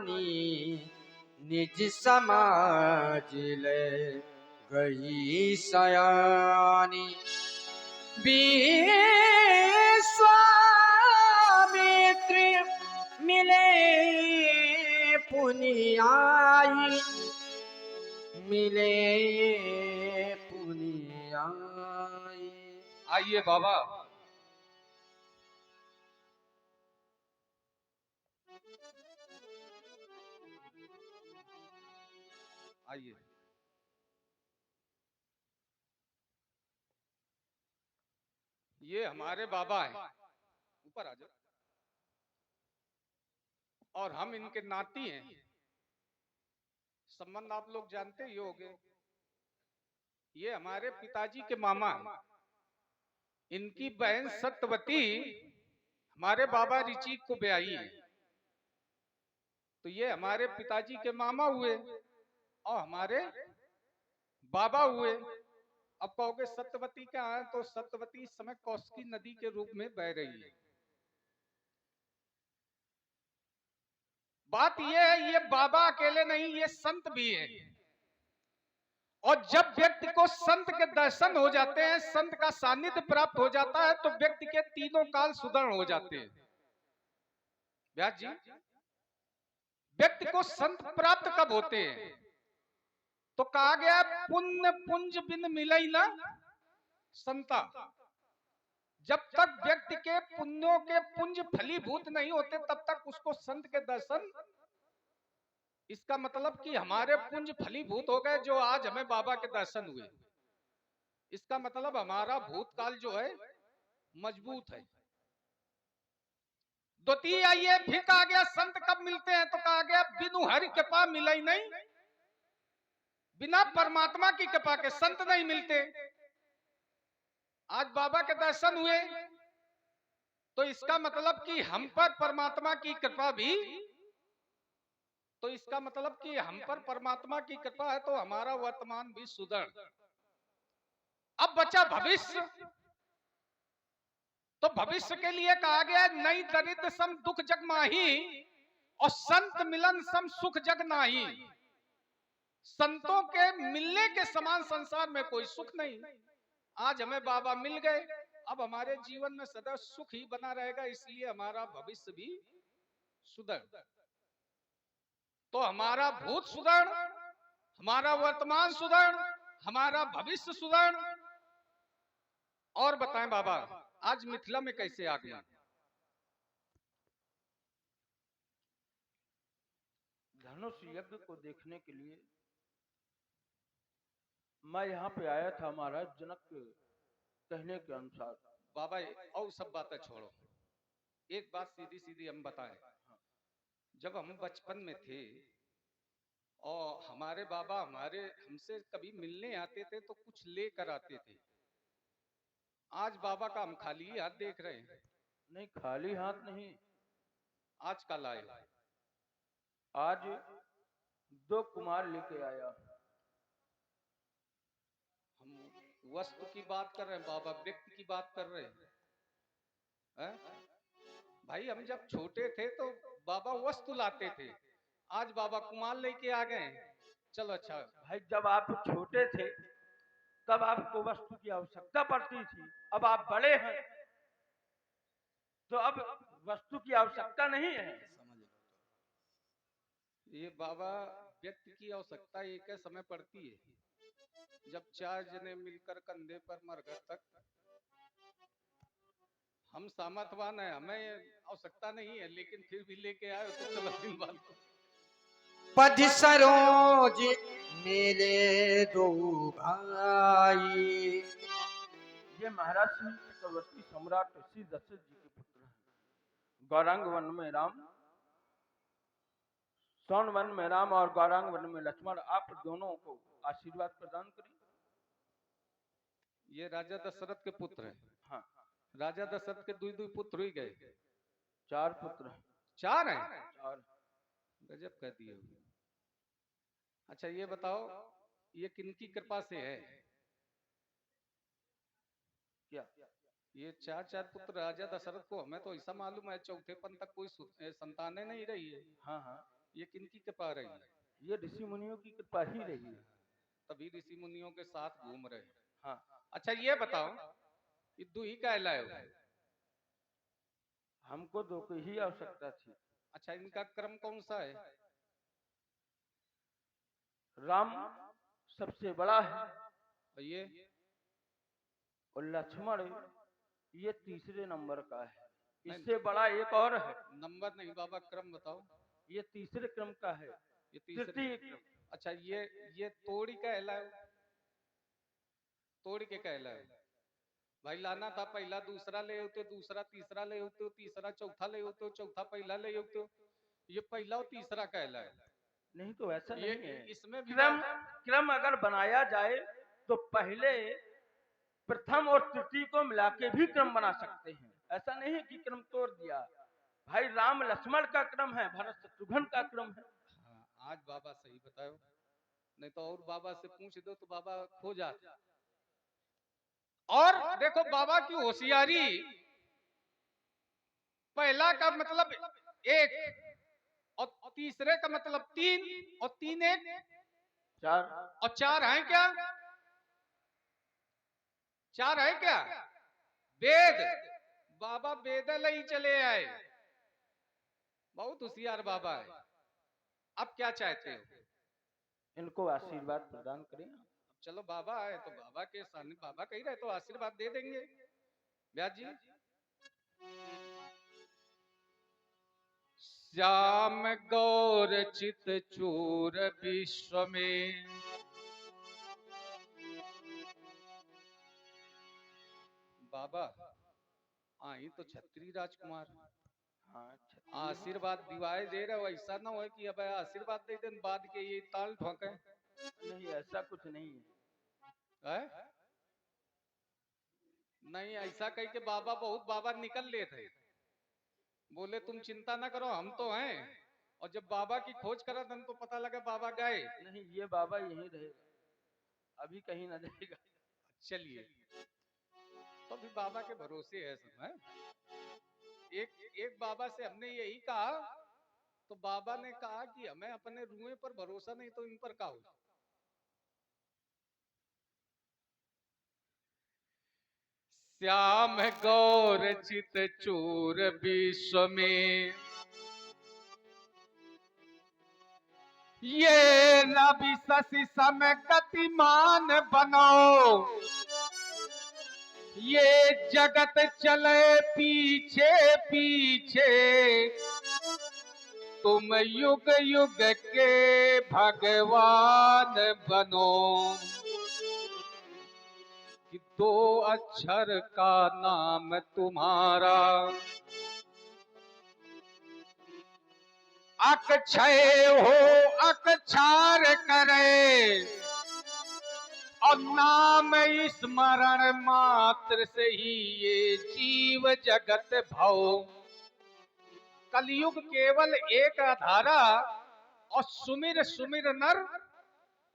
निज समाज ले गई सयानी। विश्वामित्र मिले पुनियाई, मिले पुनियाई। आइए बाबा। आइए। ये हमारे बाबा हैं, ऊपर आ जाओ। और हम इनके नाती हैं। संबंध आप लोग जानते ही होंगे। ये हमारे पिताजी के मामा हैं। इनकी बहन सत्यवती हमारे बाबा ऋषि को ब्याही है। तो ये हमारे पिताजी के मामा हुए और हमारे बाबा हुए। अब कहोगे सत्यवती क्या है, तो सत्यवती इस समय कौशिकी नदी के रूप में बह रही है। बात यह है, ये बाबा अकेले नहीं, ये संत भी है। और जब व्यक्ति को संत के दर्शन हो जाते हैं, संत का सानिध्य प्राप्त हो जाता है, तो व्यक्ति के तीनों काल सुदृढ़ हो जाते हैं। व्यास जी, व्यक्ति को संत प्राप्त कब होते हैं? तो कहा गया पुण्य पुंज बिन मिले ना संता। जब तक व्यक्ति के पुण्यों के पुंज फलीभूत नहीं होते, तब तक उसको संत के दर्शन। इसका मतलब कि हमारे पुंज फलीभूत हो गए, जो आज हमें बाबा के दर्शन हुए। इसका मतलब हमारा भूतकाल जो है मजबूत है। द्वितीय आइए, फिर कहा गया संत कब मिलते हैं, तो कहा गया बिनु हरि कृपा मिले ही नहीं। बिना परमात्मा की कृपा के संत नहीं मिलते। आज बाबा के दर्शन हुए, तो इसका मतलब कि हम पर परमात्मा की कृपा भी। तो इसका मतलब कि हम पर परमात्मा की कृपा है, तो हमारा वर्तमान भी सुदृढ़। अब बचा भविष्य। तो भविष्य के लिए कहा गया नई दरिद्र सम दुख जग माही, और संत मिलन सम सुख जग नाही। संतों के मिलने के समान संसार में कोई सुख नहीं। आज हमें बाबा मिल गए, अब हमारे जीवन में सदा सुख ही बना रहेगा, इसलिए हमारा भविष्य भी सुदृढ़। तो हमारा भूत सुदृढ़, हमारा वर्तमान सुदृढ़, हमारा भविष्य सुदृढ़। और बताएं बाबा, आज मिथिला में कैसे आ गया? धनुष यज्ञ को देखने के लिए मैं यहाँ पे आया था, महाराज जनक के कहने के अनुसार। बाबा और सब बातें छोड़ो, एक बात सीधी सीधी हम बताएं। जब हम बचपन में थे और हमारे बाबा हमसे कभी मिलने आते थे, तो कुछ लेकर आते थे। आज बाबा का हम खाली हाथ देख रहे हैं। नहीं, खाली हाथ नहीं। आज कल आए, आज 2 कुमार लेके आया। हम वस्तु की बात कर रहे हैं, बाबा व्यक्ति की बात कर रहे हैं। भाई हम जब छोटे थे तो बाबा वस्तु लाते थे, आज बाबा कुमार लेके आ गए। चलो अच्छा। भाई जब आप छोटे थे तब आपको वस्तु की आवश्यकता पड़ती थी, अब आप बड़े हैं तो अब वस्तु की आवश्यकता नहीं है। ये बाबा व्यक्ति की आवश्यकता एक है समय पड़ती है, जब 4 जने मिलकर कंधे पर मरघट तक। हम सामर्थवान है, हमें आवश्यकता नहीं है, लेकिन फिर भी लेके आए तो चलो दिन बाद। पद सरोज मेरे दो भाई। ये महाराज श्री चक्रवर्ती सम्राट श्री दशरथ जी के पुत्र हैं। गौरांग वन में राम, सौन वन में राम और गौरांग वन में लक्ष्मण, आप दोनों को आशीर्वाद प्रदान करिए। ये राजा दशरथ के पुत्र हैं। हाँ, राजा दशरथ के दुई पुत्र ही गए। 4 पुत्र हैं। 4 हैं? 4। गजब कह दिए। अच्छा ये बताओ, ये किनकी कृपा से है? क्या? ये 4 पुत्र राजा दशरथ को, हमें तो ऐसा मालूम है चौथे पन तक कोई संतानें नहीं रही है। हाँ हाँ, ये किनकी कृपा रही है? ये ऋषि मुनियों की कृपा ही रही है। तभी ऋषि मुनियों के साथ घूम रहे हैं। हाँ, अच्छा ये बताओ, ये दुही का लाए हो? हमको दो की ही आवश्यकता थी। अच्छा इनका क्रम कौन सा है? राम सबसे बड़ा है और ये और लक्ष्मण ये तीसरे नंबर का है। नहीं, इससे बड़ा एक और है, नंबर नहीं बाबा, क्रम बताओ। ये तीसरे क्रम का है, ये तीसरे। तृतीय क्रम। अच्छा ये तोड़ी का लाए हो? तोड़ी के कहलाए भाई, लाना था पहला दूसरा ले होते, दूसरा तीसरा ले होते, तीसरा चौथा ले होते, चौथा पहला ले होते। ये पहला और तीसरा कहलाए। नहीं तो ऐसा ये नहीं है। इसमें भी क्रम क्रम अगर बनाया जाए तो पहले प्रथम और तृतीय को मिला के भी क्रम बना सकते हैं। ऐसा नहीं है कि क्रम तोड़ दिया। भाई राम लक्ष्मण का क्रम है, भरत शत्रुघ्न का क्रम है। हाँ, आज बाबा सही बताओ, नहीं तो और बाबा से पूछ दो तो बाबा खो जाते। और देखो बाबा की होशियारी, पहला का मतलब एक और तीसरे का मतलब तीन, और तीन एक चार, और चार है क्या? चार है क्या? वेद, बाबा वेद ही चले आए। बहुत होशियार बाबा है। अब क्या चाहते हो? इनको आशीर्वाद प्रदान करें। चलो बाबा आए तो बाबा के सामने, बाबा कही रहे तो आशीर्वाद दे देंगे। व्यास जी, श्याम गौर चित चूर विश्व में, बाबा आई तो छत्री राजकुमार। हाँ, आशीर्वाद दिवाए दे रहे हो, ऐसा ना हो कि अब आशीर्वाद दे दें बाद के ये ताल ठोके। नहीं ऐसा कुछ नहीं है। है? नहीं ऐसा कह के बाबा, बहुत बाबा निकल ले थे, बोले तुम चिंता ना करो हम तो हैं। और जब बाबा की खोज करा था तो पता लगा बाबा गए। नहीं ये बाबा यहीं रहेगा, अभी कहीं ना जाएगा। चलिए, तो अभी बाबा के भरोसे है सब है। एक बाबा से हमने यही कहा, तो बाबा ने कहा कि हमें अपने रुए पर भरोसा नहीं तो इन पर का हो। श्याम गौर चित चूर विश्व में, ये रवि शशि सम गतिमान बनो, ये जगत चले पीछे पीछे, तुम युग युग के भगवान बनो। कि दो अक्षर का नाम तुम्हारा, अक्षय हो अक्षार करे, और नाम स्मरण मात्र से ही ये जीव जगत भव। कलयुग केवल एक आधारा, और सुमिर सुमिर नर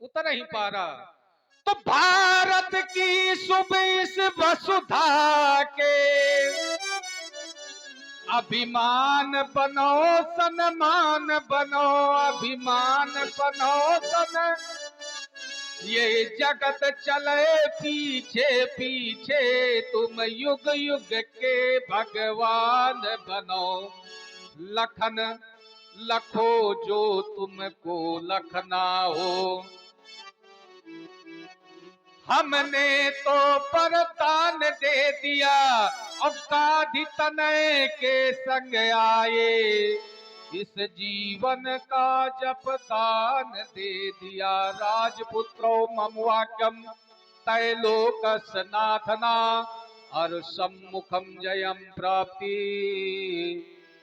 उतर ही पारा। तो भारत की सुबह वसुधा के अभिमान बनो, सम्मान बनो, अभिमान बनो सन। ये जगत चले पीछे पीछे, तुम युग युग के भगवान बनो। लखन लखो जो तुमको लखना हो, हमने तो परदान दे दिया, अब गाधी तनय के संग आए, इस जीवन का जप दान दे दिया। राजपुत्रो ममवाक्यम तैलोक सनाथना, और सम्मुखम जयम प्राप्ति,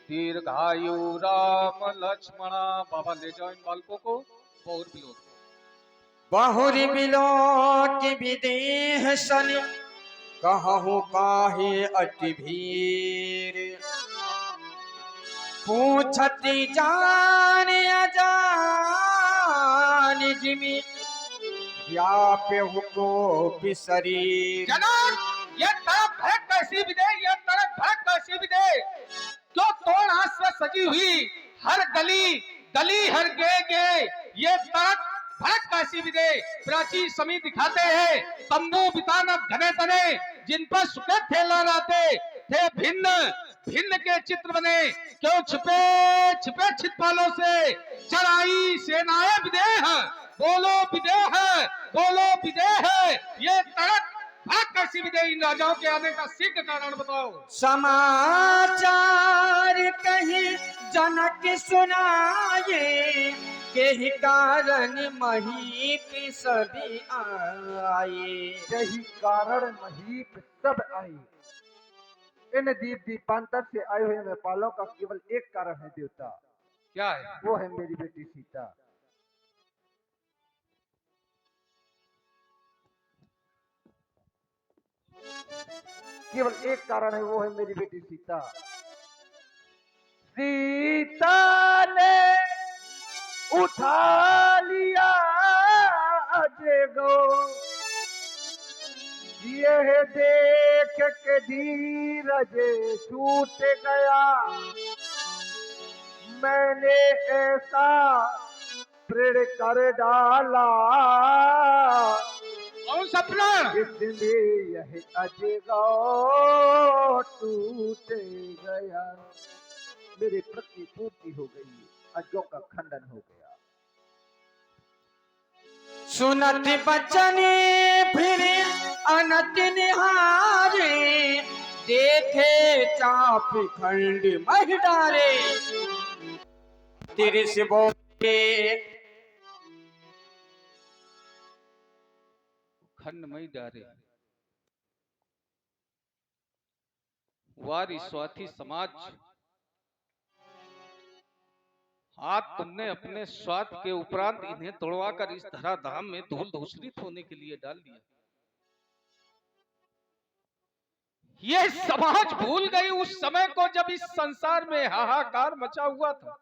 दीर्घायु राम लक्ष्मणा। बाबा ले जाओ इन बालकों को और बिलो। बहुरी बिलो की विदेह सनि, कहूँ काहे अति भीर। पूछती जान अजान जिमि, व्याप्य को बिसरीर। जनाब ये तरफ है कैसी विदे, ये तरफ है कैसी विदे, जो तोड़ हाथ से सजी हुई हर गली गली हर गे ये तड़क भड़क कैसी विदे प्राची समी दिखाते हैं तंबू बिताना घने तने जिन पर सुखे थे लहराते थे भिन्न भिन्न के चित्र बने क्यों छिपे छिपे छिपालों से चढ़ाई सेनाएं विदेह बोलो विदेह ये तड़क भड़क कैसी विदे इन राजाओं के आने का शीघ्र कारण बताओ। समाचार कहीं जनक सुनाए के कारण महीप सभी आए। यही कारण महीप सब आए। इन दीप दीपांतर से आए हुए नेपालों का केवल एक कारण है देवता। क्या है? वो है मेरी बेटी सीता। केवल एक कारण है, वो है मेरी बेटी सीता। सीता ने उठा लिया अजय गो, ये देख के धीरज छूट गया। मैंने ऐसा प्रण कर डाला कौन सा प्रण? इसमें यह अजगो टूट गया। मेरी प्रति पूर्ति हो गई, अजों का खंडन हो गया। सुनत बचने फिर अनत निहारे देखे चाप खंड मह डारे। तेरे से बोले खंडमय डारे वारी स्वार्थी समाज आज तुमने अपने स्वार्थ के उपरांत इन्हें तोड़वाकर इस धराधाम में धूल धूसरित होने के लिए डाल दिया। ये समाज भूल गई उस समय को जब इस संसार में हाहाकार मचा हुआ था।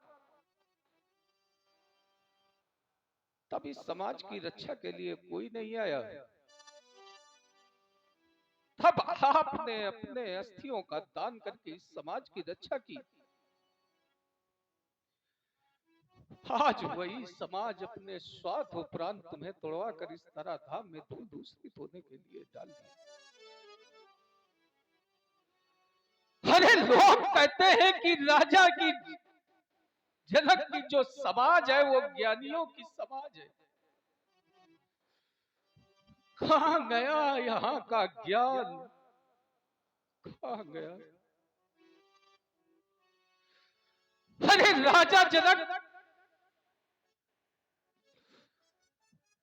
तब इस समाज की रक्षा के लिए कोई नहीं आया। तब आपने अपने अस्थियों का दान करके इस समाज की रक्षा की। आज वही समाज अपने स्वार्थ उपरांत तुम्हें तोड़वा कर इस तरह धाम में धूल धूसरित होने के लिए डाल दिया। अरे लोग कहते हैं कि राजा की जनक की जो समाज है वो ज्ञानियों की समाज है। कहां गया यहाँ का ज्ञान, कहां गया? अरे राजा जनक,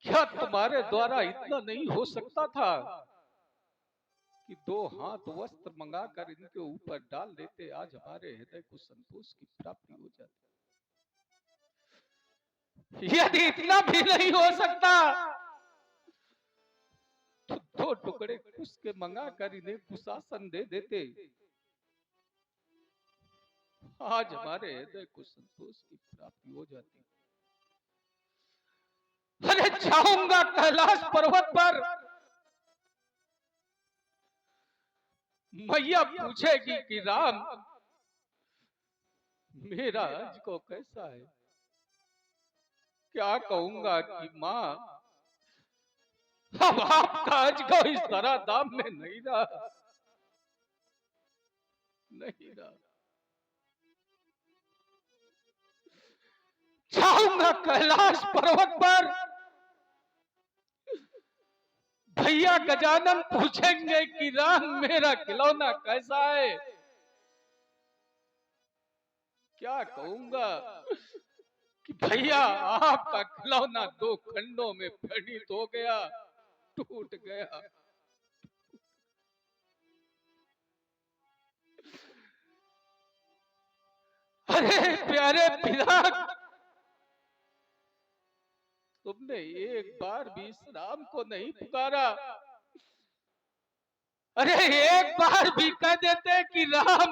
क्या तुम्हारे द्वारा इतना नहीं हो सकता था कि 2 हाथ वस्त्र मंगाकर इनके ऊपर डाल देते, आज हमारे हृदय को संतोष की प्राप्ति हो जाती। यदि इतना भी नहीं हो सकता तो 2 टुकड़े कुश के मंगाकर इन्हें कुशासन दे देते, आज हमारे हृदय को संतोष की प्राप्ति हो जाती। अरे जाऊंगा कैलाश पर्वत पर, मैया पूछेगी कि राम मेरा आज को कैसा है? क्या कहूंगा कि माँ अब आपका आज को इस तरह दाम में नहीं रहा, नहीं रहा। जाऊंगा कैलाश पर्वत पर, भैया गजानन पूछेंगे कि राम मेरा खिलौना कैसा है? क्या कहूंगा कि भैया आपका खिलौना 2 खंडों में फलित हो गया, टूट गया। अरे प्यारे पिता, तुमने एक बार भी इस राम को नहीं पुकारा। अरे एक बार भी कह देते कि राम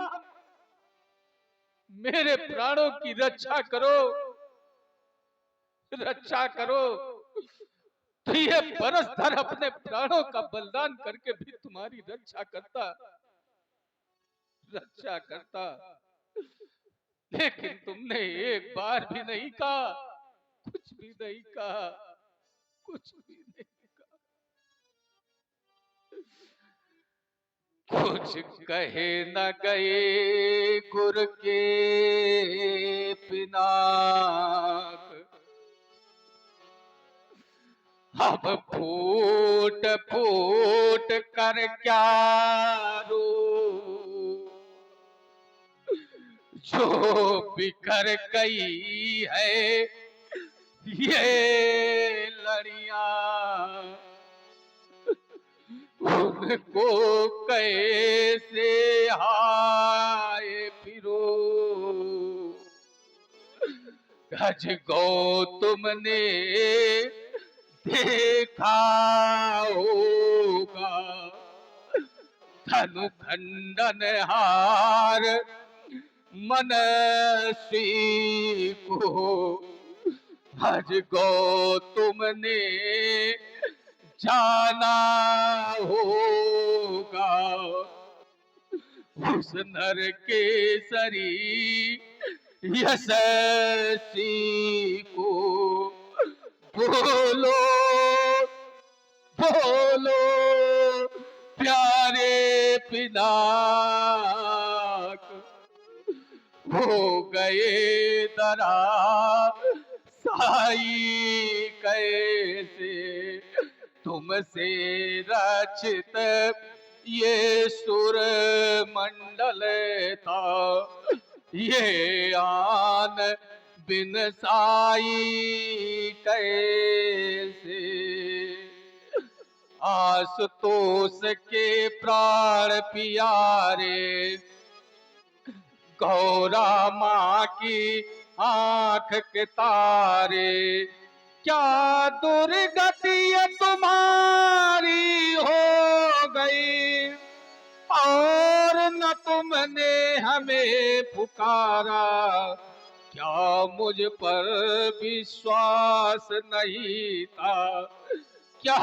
मेरे प्राणों की रक्षा करो, रक्षा करो, तो ये बरस भर अपने प्राणों का बलिदान करके भी तुम्हारी रक्षा करता, रक्षा करता। लेकिन तुमने एक बार भी नहीं कहा, कुछ भी नहीं कहा, कुछ भी नहीं कहा। कुछ कहे न गए गुर के पिनाक, अब फूट फूट कर क्या रो, जो बिखर गई है ये लड़ियां, उनको कैसे हाय फिरो। गज गौतम ने देखा होगा, धनु खंडन हार मनसी को, गज गौतम ने जाना होगा, उस नर केसरी यशस्वी को। बोलो बोलो प्यारे पिनाक, हो गए दरा साई कैसे, तुमसे रचित ये सुर मंडल था, ये आन बिन साई कैसे। आशुतोष के प्राण प्यारे, गौरा माँ की आंख के तारे, क्या दुर्गति तुम्हारी हो गई, और न तुमने हमें पुकारा, क्या मुझ पर विश्वास नहीं था, क्या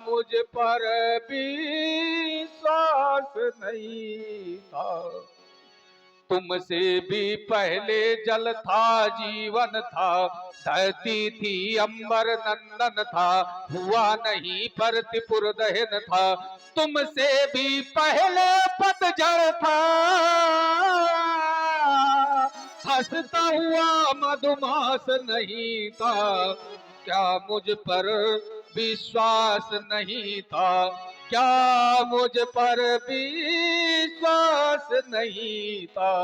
मुझ पर विश्वास नहीं था। तुमसे भी पहले जल था जीवन था, धरती थी अंबर नंदन था, हुआ नहीं पर त्रिपुर दहन था, तुमसे भी पहले पतझड़ था, हंसता हुआ मधुमास नहीं था, क्या मुझ पर विश्वास नहीं था, क्या मुझ पर विश्वास नहीं था,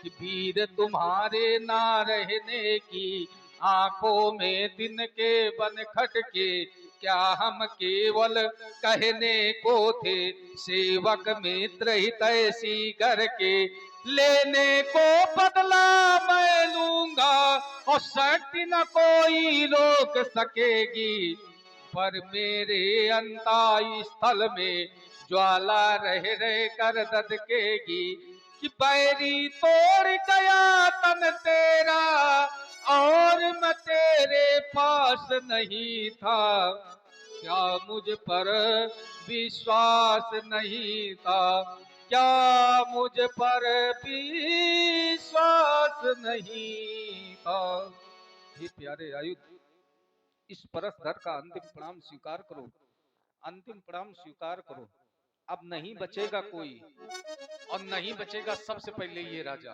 कि वीर तुम्हारे ना रहने की आंखों में दिन के बन खटके, क्या हम केवल कहने को थे, सेवक मित्र हितैषी करके, लेने को बदला मैं लूंगा, और शक्ति न कोई रोक सकेगी, पर मेरे अंताई स्थल में ज्वाला रह रह कर ददकेगी, कि बैरी तोड़ गया तन तेरा, और मैं तेरे पास नहीं था, क्या मुझ पर विश्वास नहीं था, क्या मुझ पर विश्वास नहीं था। हे प्यारे आयुध, इस परसधर का अंतिम प्रणाम स्वीकार करो, अंतिम प्रणाम स्वीकार करो। अब नहीं बचेगा कोई, और नहीं बचेगा सबसे पहले ये राजा।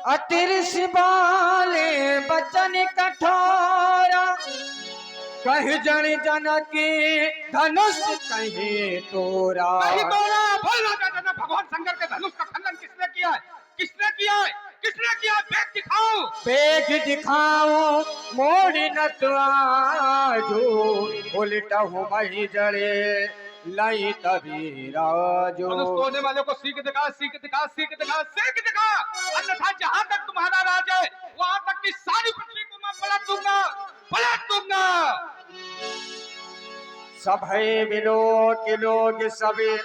अतिरस वाले बचन कठोरा, कह जन जन के धनुष कहे तोरा। नहीं तोड़ा, बोल राजा जनक, भगवान शंकर के धनुष का खंडन किसने किया है, किसने किया है, किसने किया है, बेग दिखाओ, बेग दिखाओ मोड़ी न तो आजो, उल्टा हूँ मही जड़े लाई तभी राजो। धनुष तोड़ने वाले को सीख दिखा, सीख दिखा, सीख दिखा, सीख दिखा, अन्यथा जहां तक तुम्हारा राज है वहां तक की सारी पृथ्वी को मैं पलट दूंगा, पलट दूंगा। सभय बिलो के लोग सभी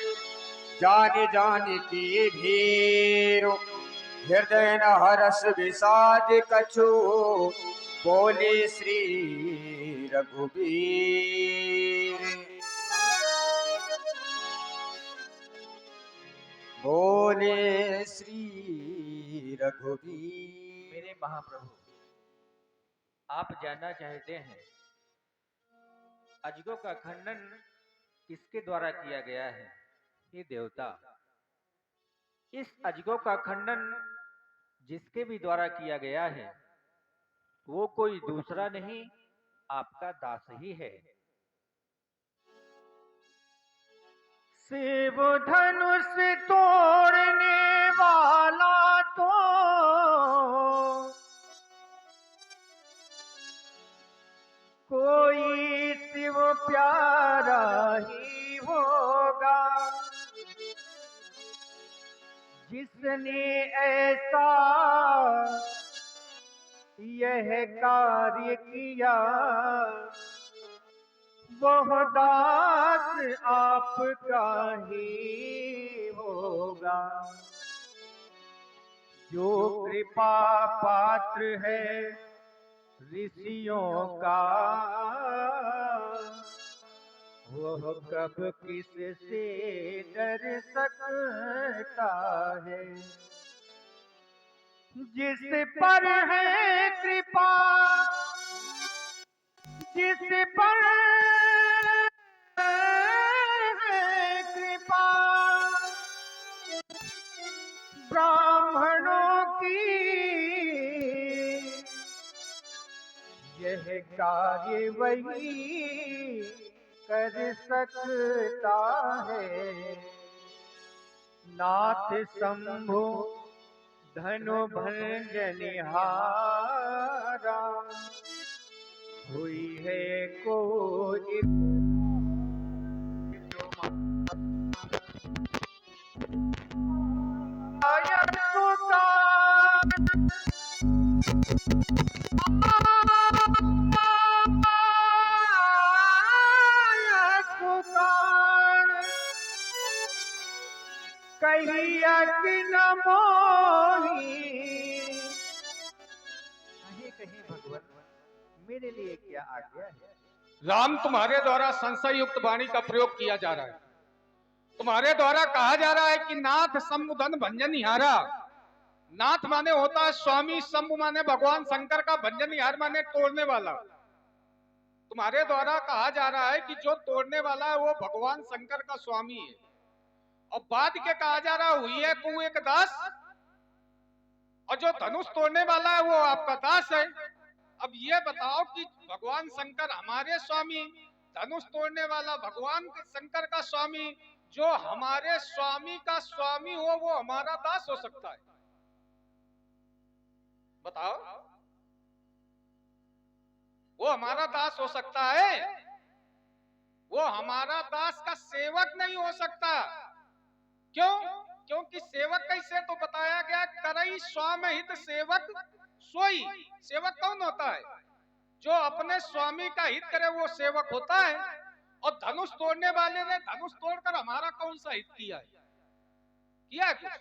जाने जाने की भीर, हृदय न हरस विषाद कछु, बोले श्री रघुबीर। बोले श्री रघुवीर। मेरे महाप्रभु, आप जानना चाहते हैं अजगों का खंडन किसके द्वारा किया गया है? हे देवता, इस अजगों का खंडन जिसके भी द्वारा किया गया है वो कोई दूसरा नहीं, आपका दास ही है। शिव धनुष तोड़ने वाला तो कोई शिव प्यारा ही होगा, जिसने ऐसा यह कार्य किया वह दास आपका ही होगा। जो कृपा पात्र है ऋषियों का वह कब किससे डर सकता है। जिस पर है कृपा, जिस पर है कृपा ब्राह्मणों की, यह कार्य वही कर सकता है। नाथ शंभु धनु भंजनिहारा, हुई है कोई कहिया कि न मोही, कहीं कहीं भगवान मेरे लिए क्या आज्ञा है। राम, तुम्हारे द्वारा संशय युक्त वाणी का प्रयोग किया जा रहा है। तुम्हारे द्वारा कहा जा रहा है कि नाथ शंभु धन भंजनिहारा। नाथ माने होता है स्वामी, शंभु माने भगवान शंकर का, भंजनिहार माने तोड़ने वाला। तुम्हारे द्वारा कहा जा रहा है कि जो तोड़ने वाला है वो भगवान शंकर का स्वामी है, और बाद के कहा जा रहा हुई है को एक दास, और जो धनुष तोड़ने वाला है वो आपका दास है। अब ये बताओ कि भगवान शंकर हमारे स्वामी, धनुष तोड़ने वाला भगवान शंकर का स्वामी, जो हमारे स्वामी का स्वामी हो वो हमारा दास हो सकता है? बताओ, वो हमारा दास हो सकता है? वो हमारा दास का सेवक नहीं हो सकता। क्यों? क्योंकि सेवक कैसे तो बताया गया, करई स्वाम हित सेवक सोई। सेवक कौन होता है? जो अपने स्वामी का हित करे वो सेवक होता है। और धनुष तोड़ने वाले ने धनुष तोड़कर हमारा कौन सा हित किया है? किया है कुछ?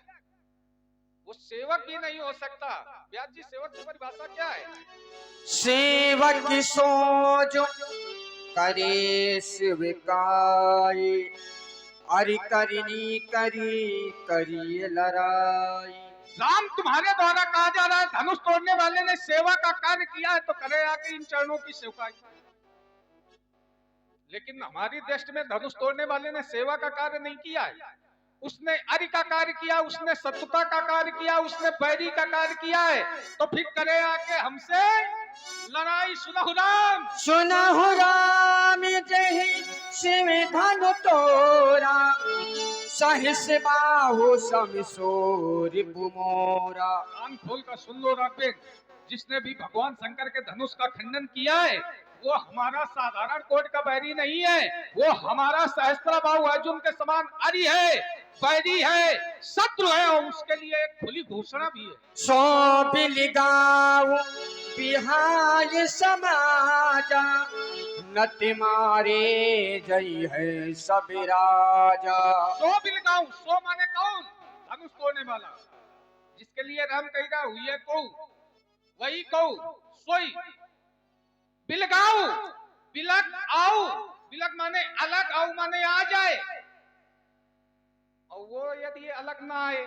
वो सेवक भी नहीं हो सकता। व्यास जी, सेवक की परिभाषा क्या है? सेवक सोज करे शिवकाई, अरि करनी करी करी लड़ाई। राम, तुम्हारे द्वारा कहा जा रहा है धनुष तोड़ने वाले ने सेवा का कार्य किया है, तो करे आके इन चरणों की सेवकाई। लेकिन हमारी दृष्टि में धनुष तोड़ने वाले ने सेवा का कार्य नहीं किया है। उसने अरि का कार्य किया, उसने शत्रुता का कार्य किया, उसने बैरी का कार्य किया है। तो फिर करे आके हमसे लड़ाई। सुनहु राम, सुनहु राम जहि शिव धनु तोरा, सहस बाहु समसोर पुमोरा। कान खोल कर सुन लो राम, जिसने भी भगवान शंकर के धनुष का खंडन किया है वो हमारा साधारण कोट का बैरी नहीं है, वो हमारा सहस्त्रबाहु अर्जुन के समान अरि है, बैरी है, शत्रु है, और उसके लिए एक खुली घोषणा भी है। सो बिलगाऊ बिहाय समाजा, नति मारे जय है सब राजा। सो बिलगाऊ, सो माने कौन? धनुष तोड़ने वाला, जिसके लिए राम कह रहा हुई है को वही को सोई। बिलगाऊ, बिलग आओ, बिलग माने अलग, आओ माने आ जाए। और वो यदि अलग ना आए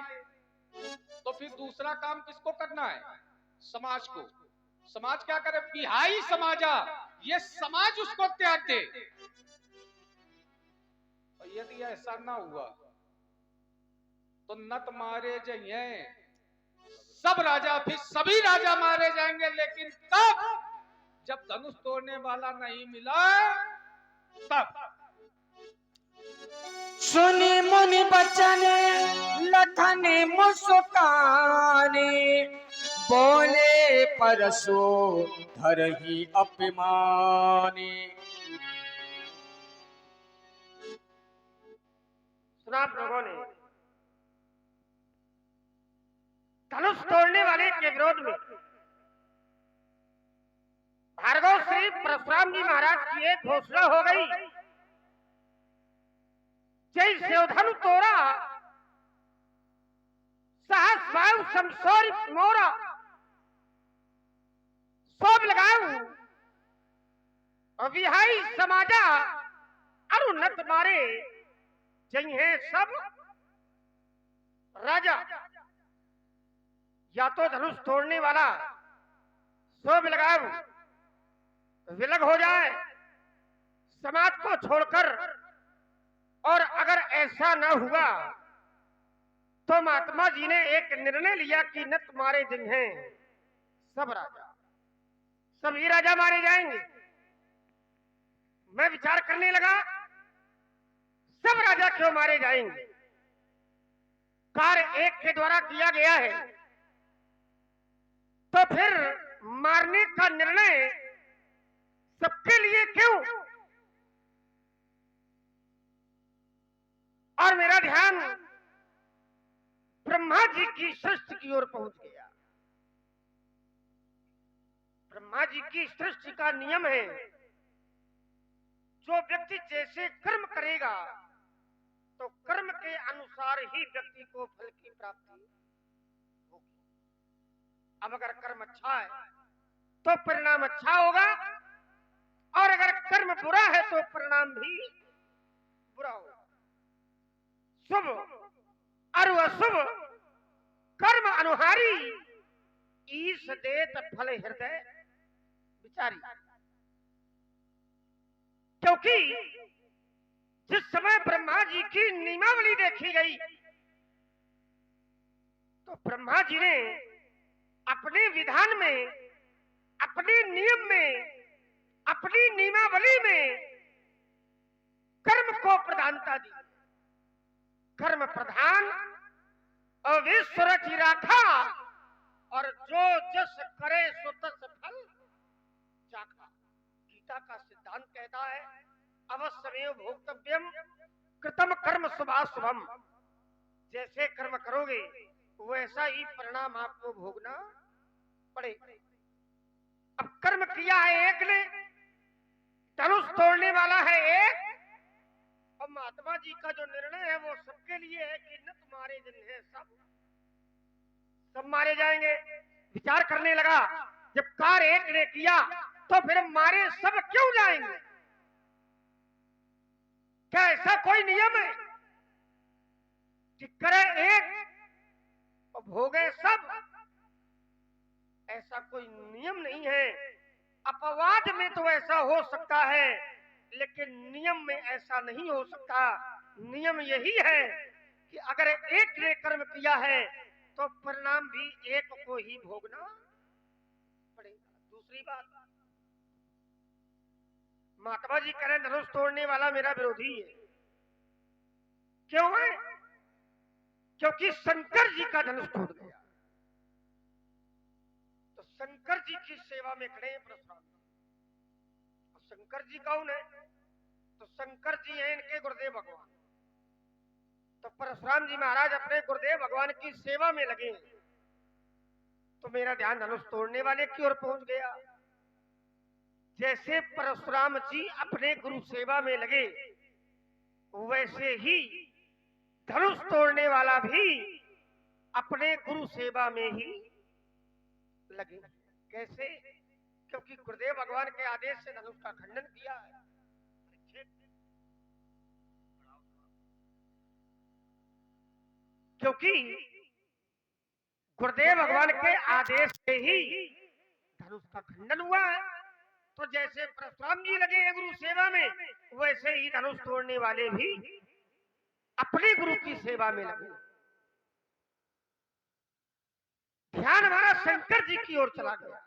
तो फिर दूसरा काम किसको करना है? समाज को। समाज क्या करे? बिहाई समाजा, ये समाज उसको त्याग दे। और यदि ऐसा ना हुआ तो नत मारे जाइए सब राजा, फिर सभी राजा मारे जाएंगे। लेकिन तब जब धनुष तोड़ने वाला नहीं मिला तब। सुनी मुनि बचन लखन मुस्काने, बोले परसो धर ही अपमाने। सुना आप लोगों ने धनुष तोड़ने वाले के विरोध में भार्गव श्री परशुराम जी महाराज की एक घोषणा हो गई, जय सेवधनु तोरा सहस वायु समसोर मोरा, सोब लगाऊ और विहाई समाजा अरुनत मारे जई है सब राजा। या तो धनुष तोड़ने वाला सोब लगाऊ विलग हो जाए समाज को छोड़कर, और अगर ऐसा न हुआ तो महात्मा जी ने एक निर्णय लिया कि नत मारे जई हैं सब राजा, सभी राजा मारे जाएंगे। मैं विचार करने लगा सब राजा क्यों मारे जाएंगे? कार्य एक के द्वारा किया गया है तो फिर मारने का निर्णय सबके लिए क्यों? और मेरा ध्यान ब्रह्मा जी की सृष्टि की ओर पहुंच गया। ब्रह्मा जी की सृष्टि का नियम है, जो व्यक्ति जैसे कर्म करेगा तो कर्म के अनुसार ही व्यक्ति को फल की प्राप्ति होगी। अब अगर कर्म अच्छा है तो परिणाम अच्छा होगा, और अगर कर्म बुरा है तो परिणाम भी बुरा होगा। शुभ और अशुभ कर्म अनुहारी ईश देत फल हृदय विचारी। क्योंकि जिस समय ब्रह्मा जी की नियमावली देखी गई तो ब्रह्मा जी ने अपने विधान में, अपने नियम में, अपनी नियमावली में कर्म को प्रधानता दी। कर्म प्रधान अविश्वर की राखा, और जो जस करे सो तस फल चाखा। गीता का सिद्धांत कहता है अवश्यमेव भोक्तव्यम कृतम कर्म शुभाशुभम। जैसे कर्म करोगे वैसा ही परिणाम आपको भोगना पड़ेगा। अब कर्म किया है एक ने, धनुष तोड़ने वाला है एक, और महात्मा जी का जो निर्णय है वो सबके लिए है कि न तुम्हारे दिन है सब मारे जाएंगे। विचार करने लगा, जब कार्य एक ने किया तो फिर मारे सब क्यों जाएंगे? क्या ऐसा कोई नियम है कि करे एक और भोगे सब? ऐसा कोई नियम नहीं है। अपवाद में तो ऐसा हो सकता है, लेकिन नियम में ऐसा नहीं हो सकता। नियम यही है कि अगर एक ने कर्म किया है तो परिणाम भी एक को ही भोगना पड़ेगा। दूसरी बात, महात्मा जी कह रहे धनुष तोड़ने वाला मेरा विरोधी है। क्यों है? क्योंकि शंकर जी का धनुष टूट गया। तो शंकर जी की सेवा में खड़े हैं परशुराम जी। शंकर जी कौन है? तो शंकर जी हैं इनके गुरुदेव भगवान। तो परशुराम जी महाराज अपने गुरुदेव भगवान की सेवा में लगे। तो मेरा ध्यान धनुष तोड़ने वाले की ओर पहुंच गया। जैसे परशुराम जी अपने गुरु सेवा में लगे, वैसे ही धनुष तोड़ने वाला भी अपने गुरु सेवा में ही लगे। कैसे? क्योंकि गुरुदेव भगवान के आदेश से धनुष का खंडन किया है। क्योंकि गुरुदेव भगवान के आदेश से ही धनुष का खंडन हुआ है। तो जैसे परशुराम जी लगे हैं गुरु सेवा में, वैसे ही धनुष तोड़ने वाले भी अपने गुरु की सेवा में लगे। ध्यान हमारा शंकर जी की ओर चला गया।